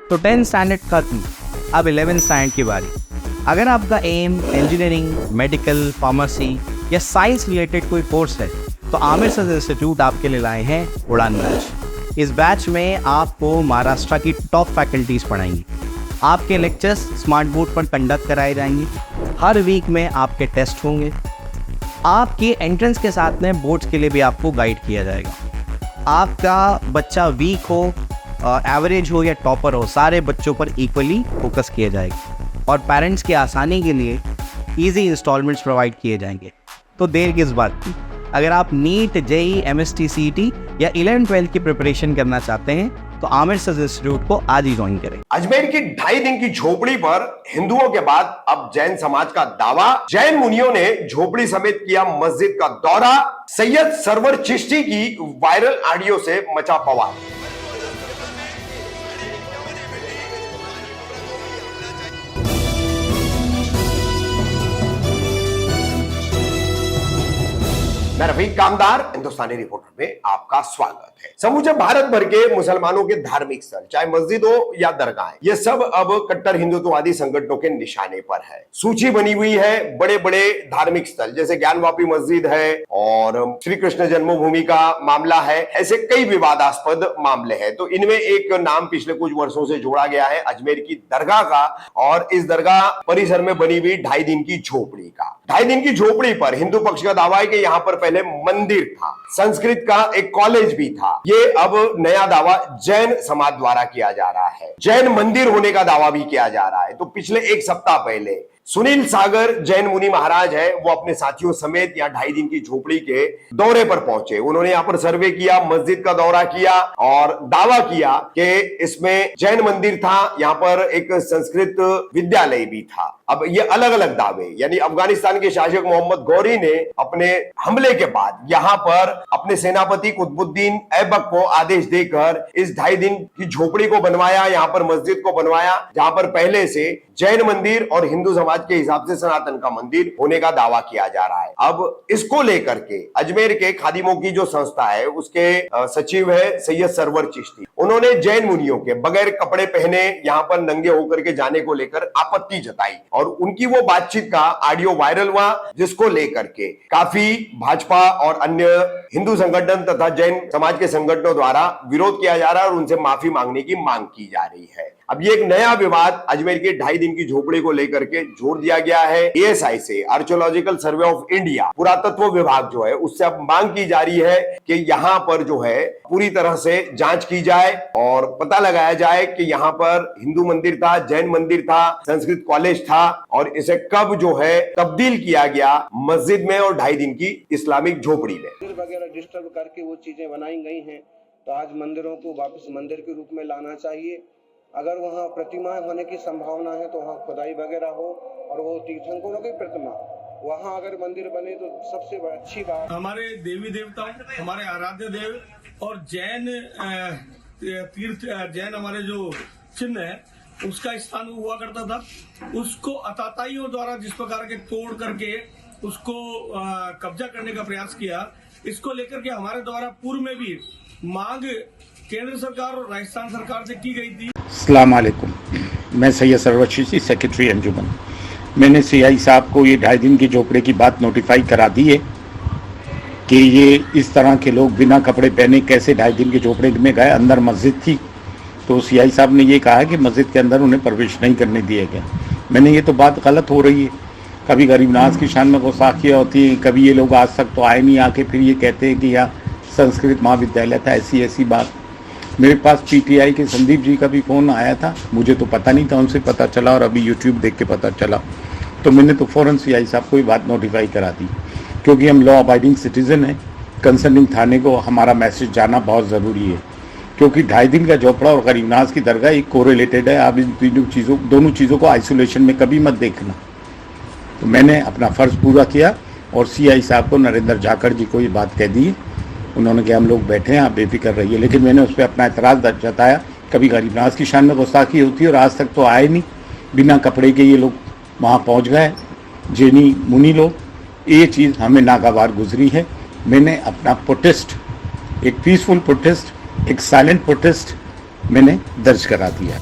तो 10th standard खत्म, अब 11th स्टैंडर्ड की बारी। अगर आपका एम इंजीनियरिंग, मेडिकल, फार्मेसी या साइंस रिलेटेड कोई कोर्स है तो आमिर सर इंस्टीट्यूट आपके लिए लाए हैं उड़ान बैच। इस बैच में आपको महाराष्ट्र की टॉप फैकल्टीज पढ़ाएंगी। आपके लेक्चर्स स्मार्ट बोर्ड पर कंडक्ट कराए जाएंगे। हर वीक में आपके टेस्ट होंगे। आपके एंट्रेंस के साथ में बोर्ड्स के लिए भी आपको गाइड किया जाएगा। आपका बच्चा वीक हो, एवरेज हो या टॉपर हो, सारे बच्चों पर इक्वली फोकस किया जाएगा और पेरेंट्स की आसानी के लिए ईजी इंस्टॉलमेंट्स प्रोवाइड किए जाएंगे। तो देर किस बात की, अगर आप नीट, जेई, एमएसटी, सीईटी या 11-12 की प्रिपरेशन करना चाहते हैं तो आमिर सर इंस्टीट्यूट को आज ही ज्वाइन करें। अजमेर की 2.5 दिन की झोपड़ी पर हिंदुओं के बाद अब जैन समाज का दावा। जैन मुनियों ने झोपड़ी समेत किया मस्जिद का दौरा। सैयद सरवर चिश्ती की वायरल ऑडियो से मचा बवाल। मैं रफीक कामदार, हिंदुस्तानी रिपोर्टर में आपका स्वागत है। समूचे भारत भर के मुसलमानों के धार्मिक स्थल, चाहे मस्जिद हो या दरगाह, ये सब अब कट्टर हिंदुत्ववादी संगठनों के निशाने पर है। सूची बनी हुई है बड़े बड़े धार्मिक स्थल, जैसे ज्ञानवापी मस्जिद है और श्री कृष्ण जन्मभूमि का मामला है। ऐसे कई विवादास्पद मामले हैं। तो इनमें एक नाम पिछले कुछ वर्षों से जोड़ा गया है अजमेर की दरगाह का, और इस दरगाह परिसर में बनी हुई 2.5 दिन की झोपड़ी का। 2.5 दिन की झोपड़ी पर हिंदू पक्ष का दावा है कि यहाँ पर पहले मंदिर था, संस्कृत का एक कॉलेज भी था। ये अब नया दावा जैन समाज द्वारा किया जा रहा है। जैन मंदिर होने का दावा भी किया जा रहा है। तो पिछले एक सप्ताह पहले सुनील सागर जैन मुनि महाराज है, वो अपने साथियों समेत यहाँ 2.5 दिन की झोपड़ी के दौरे पर पहुंचे। उन्होंने यहाँ पर सर्वे किया, मस्जिद का दौरा किया और दावा किया कि इसमें जैन मंदिर था, यहाँ पर एक संस्कृत विद्यालय भी था। अब ये अलग अलग दावे, यानी अफगानिस्तान के शासक मोहम्मद गौरी ने अपने हमले के बाद यहाँ पर अपने सेनापति कुतुबुद्दीन ऐबक को आदेश देकर इस 2.5 दिन की झोपड़ी को बनवाया, यहाँ पर मस्जिद को बनवाया, जहां पर पहले से जैन मंदिर और हिंदू समाज के हिसाब से सनातन का मंदिर होने का दावा किया जा रहा है। अब इसको लेकर के अजमेर के खादिमों की जो संस्था है, उसके सचिव है सैयद सरवर चिश्ती। उन्होंने जैन मुनियों के बगैर कपड़े पहने यहाँ पर नंगे होकर के जाने को लेकर आपत्ति जताई और उनकी वो बातचीत का ऑडियो वायरल हुआ, जिसको लेकर के काफी भाजपा और अन्य हिंदू संगठन तथा जैन समाज के संगठनों द्वारा विरोध किया जा रहा है और उनसे माफी मांगने की मांग की जा रही है। अब ये एक नया विवाद अजमेर के 2.5 दिन की झोपड़ी को लेकर के जोड़ दिया गया है। एएसआई से, आर्कियोलॉजिकल सर्वे ऑफ इंडिया, पुरातत्व विभाग जो है, उससे अब मांग की जा रही है कि यहाँ पर जो है पूरी तरह से जांच की जाए और पता लगाया जाए कि यहाँ पर हिंदू मंदिर था, जैन मंदिर था, संस्कृत कॉलेज था और इसे कब जो है तब्दील किया गया मस्जिद में और 2.5 दिन की इस्लामिक झोपड़ी में। वगैरह डिस्टर्ब करके वो चीजें बनाई गई हैं, तो आज मंदिरों को वापस मंदिर के रूप में लाना चाहिए। अगर वहाँ प्रतिमाएं होने की संभावना है तो वहाँ खुदाई वगैरह हो और वो तीर्थंकरों की प्रतिमा, वहाँ अगर मंदिर बने तो सबसे अच्छी बात। हमारे देवी देवताओं, हमारे आराध्य देव और जैन तीर्थ, जैन हमारे जो चिन्ह है उसका स्थान हुआ करता था, उसको अताताइयों द्वारा जिस प्रकार के तोड़ करके उसको कब्जा करने का प्रयास किया, इसको लेकर के हमारे द्वारा पूर्व में भी मांग केंद्र सरकार और राजस्थान सरकार से की गई थी। अस्सलाम वालेकुम, मैं सैयद सरवर चिश्ती, सेक्रेटरी अंजुमन। मैंने सीआई साहब को ये 2.5 दिन की झोपड़े की बात नोटिफाई करा दी है कि ये इस तरह के लोग बिना कपड़े पहने कैसे 2.5 दिन की झोपड़े में गए। अंदर मस्जिद थी तो सीआई साहब ने ये कहा कि मस्जिद के अंदर उन्हें प्रवेश नहीं करने दिया गया। मैंने ये तो बात गलत हो रही है। कभी गरीब नवाज की शान में गुस्ताखियाँ होती है, कभी ये लोग आज तक तो आए नहीं, आके फिर ये कहते हैं कि यहाँ संस्कृत महाविद्यालय था। ऐसी बात। मेरे पास पीटीआई के संदीप जी का भी फ़ोन आया था, मुझे तो पता नहीं था, उनसे पता चला और अभी यूट्यूब देख के पता चला। तो मैंने तो फ़ौरन सीआई साहब को ये बात नोटिफाई करा दी, क्योंकि हम लॉ अबाइडिंग सिटीज़न हैं। कंसर्निंग थाने को हमारा मैसेज जाना बहुत ज़रूरी है, क्योंकि 2.5 दिन का झोपड़ा और गरीब नवाज की दरगाह एक कोरिलेटेड है। आप इन दोनों चीज़ों को आइसोलेशन में कभी मत देखना। तो मैंने अपना फ़र्ज़ पूरा किया और सीआई साहब को, नरेंद्र जाखड़ जी को ये बात कह दी। उन्होंने कहा हम लोग बैठे हैं, आप बेफिक्र रहिए। लेकिन मैंने उस पर अपना एतराज़ जताया, कभी गरीब नवाज की शान में गुस्ताखी होती है और आज तक तो आए नहीं, बिना कपड़े के ये लोग वहाँ पहुँच गए, जैनी मुनि लोग। ये चीज़ हमें नागवार गुजरी है। मैंने अपना प्रोटेस्ट, एक पीसफुल प्रोटेस्ट, एक साइलेंट प्रोटेस्ट मैंने दर्ज करा दिया।